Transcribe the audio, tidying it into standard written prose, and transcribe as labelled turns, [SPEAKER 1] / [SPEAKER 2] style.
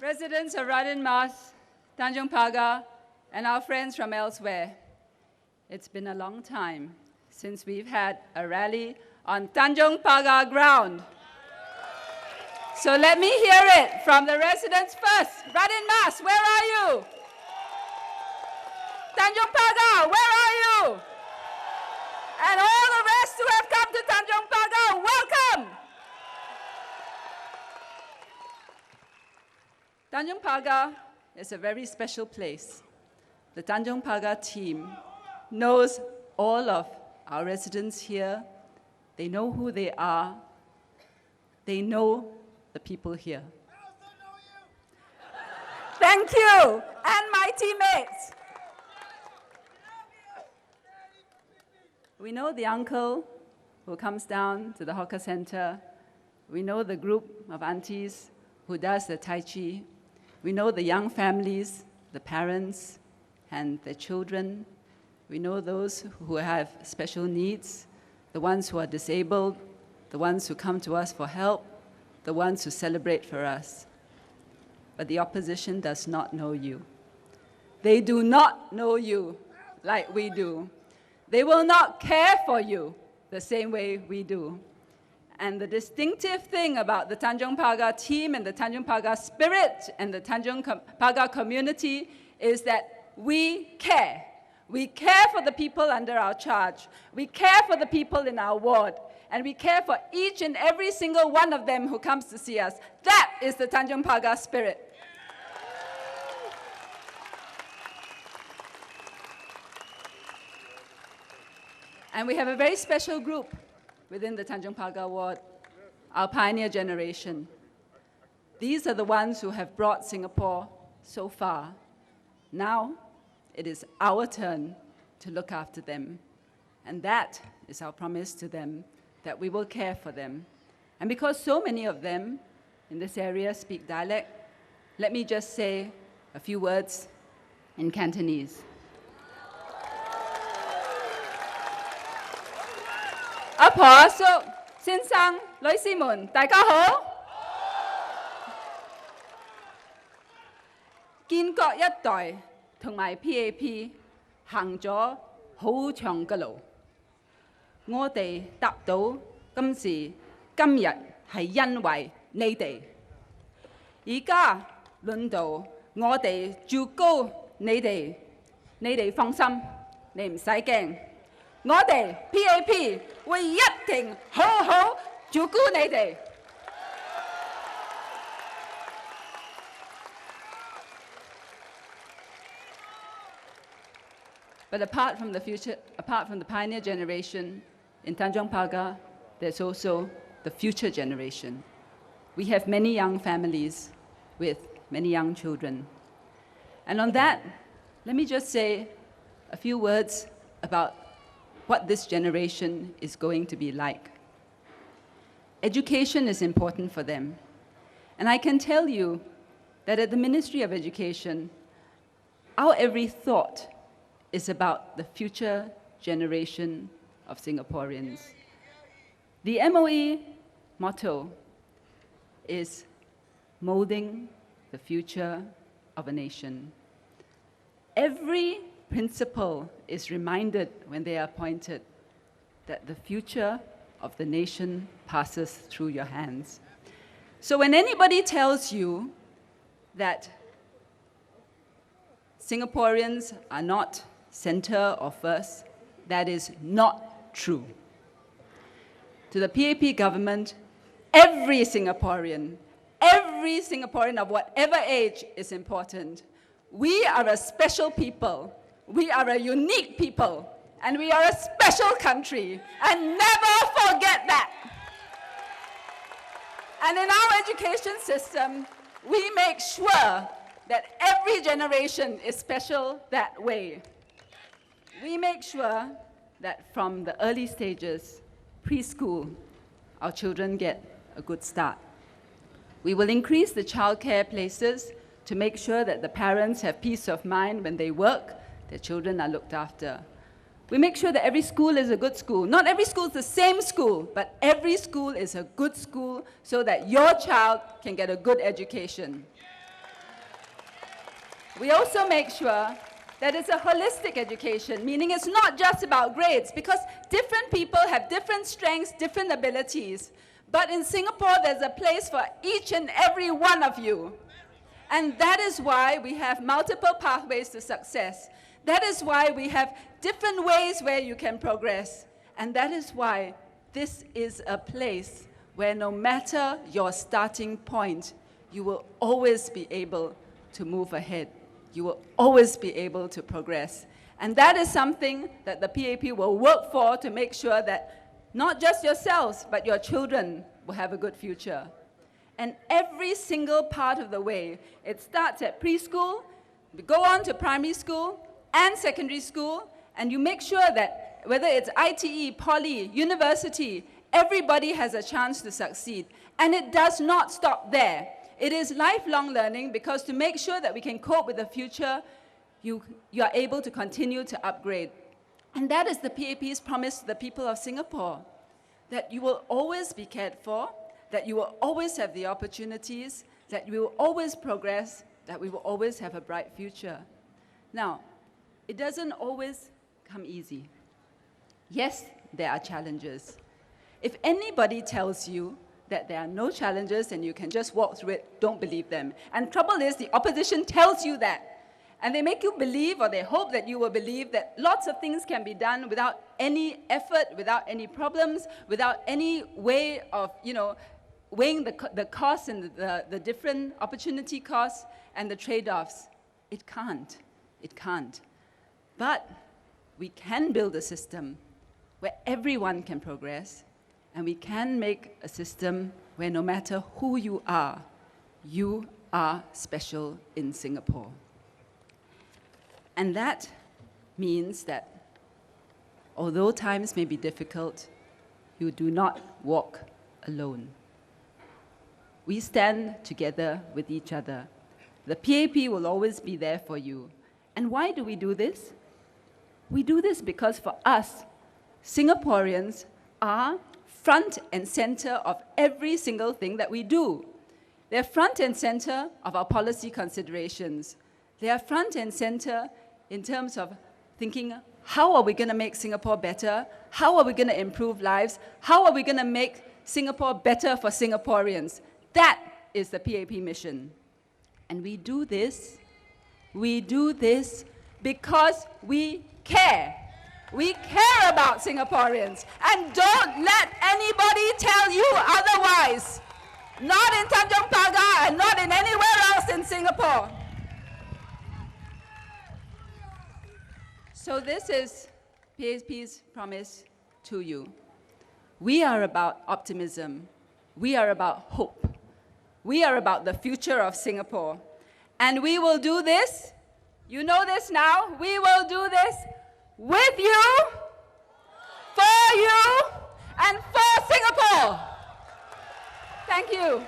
[SPEAKER 1] residents of Radin Mas, Tanjong Pagar, and our friends from elsewhere. It's been a long time since we've had a rally on Tanjong Pagar ground. So let me hear it from the residents first. Radin Mas, where are you? Tanjong Pagar, where are you? And all the rest who have come to Tanjong Pagar, welcome! Tanjong Pagar is a very special place. The Tanjong Pagar team knows all of our residents here. They know who they are. They know the people here. Thank you, and my teammates. We know the uncle who comes down to the hawker center. We know the group of aunties who does the Tai Chi. We know the young families, the parents and their children. We know those who have special needs, the ones who are disabled, the ones who come to us for help, the ones who celebrate for us. But the opposition does not know you. They do not know you like we do. They will not care for you the same way we do. And the distinctive thing about the Tanjong Pagar team and the Tanjong Pagar spirit and the Tanjong Pagar community is that we care. We care for the people under our charge. We care for the people in our ward. And we care for each and every single one of them who comes to see us. That is the Tanjong Pagar spirit. And we have a very special group within the Tanjong Pagar ward, our pioneer generation. These are the ones who have brought Singapore so far. Now, it is our turn to look after them. And that is our promise to them, that we will care for them. And because so many of them in this area speak dialect, let me just say a few words in Cantonese. 阿婆、阿叔、先生、女士們，大家好！建國一代同埋 PAP 行咗好長嘅路，我哋達到今日係因為你哋。而家輪到我哋照顧你哋，你哋放心，你唔使驚。 我哋 PAP 會一定好好照顧你哋。But apart from the pioneer generation in Tanjong Pagar, there's also the future generation. We have many young families with many young children. And on that, let me just say a few words about what this generation is going to be like. Education is important for them. And I can tell you that at the Ministry of Education, our every thought is about the future generation of Singaporeans. The MOE motto is molding the future of a nation. Every principal is reminded when they are appointed that the future of the nation passes through your hands. So when anybody tells you that Singaporeans are not center or first, that is not true. To the PAP government, every Singaporean of whatever age is important. We are a special people. We are a unique people, and we are a special country, and never forget that. And in our education system, we make sure that every generation is special that way. We make sure that from the early stages, preschool, our children get a good start. We will increase the childcare places to make sure that the parents have peace of mind when they work. Their children are looked after. We make sure that every school is a good school. Not every school is the same school, but every school is a good school so that your child can get a good education. We also make sure that it's a holistic education, meaning it's not just about grades, because different people have different strengths, different abilities. But in Singapore, there's a place for each and every one of you. And that is why we have multiple pathways to success. That is why we have different ways where you can progress. And that is why this is a place where no matter your starting point, you will always be able to move ahead. You will always be able to progress. And that is something that the PAP will work for to make sure that not just yourselves, but your children will have a good future. And every single part of the way, it starts at preschool, we go on to primary school and secondary school, and you make sure that whether it's ITE, poly, university, everybody has a chance to succeed. And it does not stop there. It is lifelong learning, because to make sure that we can cope with the future, you are able to continue to upgrade. And that is the PAP's promise to the people of Singapore, that you will always be cared for, that you will always have the opportunities, that you will always progress, that we will always have a bright future. Now, it doesn't always come easy. Yes, there are challenges. If anybody tells you that there are no challenges and you can just walk through it, don't believe them. And trouble is, the opposition tells you that. And they make you believe, or they hope that you will believe, that lots of things can be done without any effort, without any problems, without any way of, weighing the costs and the different opportunity costs and the trade-offs. It can't. It can't. But we can build a system where everyone can progress, and we can make a system where no matter who you are special in Singapore. And that means that although times may be difficult, you do not walk alone. We stand together with each other. The PAP will always be there for you. And why do we do this? We do this because for us, Singaporeans are front and center of every single thing that we do. They're front and center of our policy considerations. They are front and center in terms of thinking, how are we going to make Singapore better? How are we going to improve lives? How are we going to make Singapore better for Singaporeans? That is the PAP mission. And we do this because we care. We care about Singaporeans. And don't let anybody tell you otherwise. Not in Tanjong Pagar and not in anywhere else in Singapore. So this is PAP's promise to you. We are about optimism. We are about hope. We are about the future of Singapore. And we will do this, you know this now, we will do this with you, for you, and for Singapore. Thank you.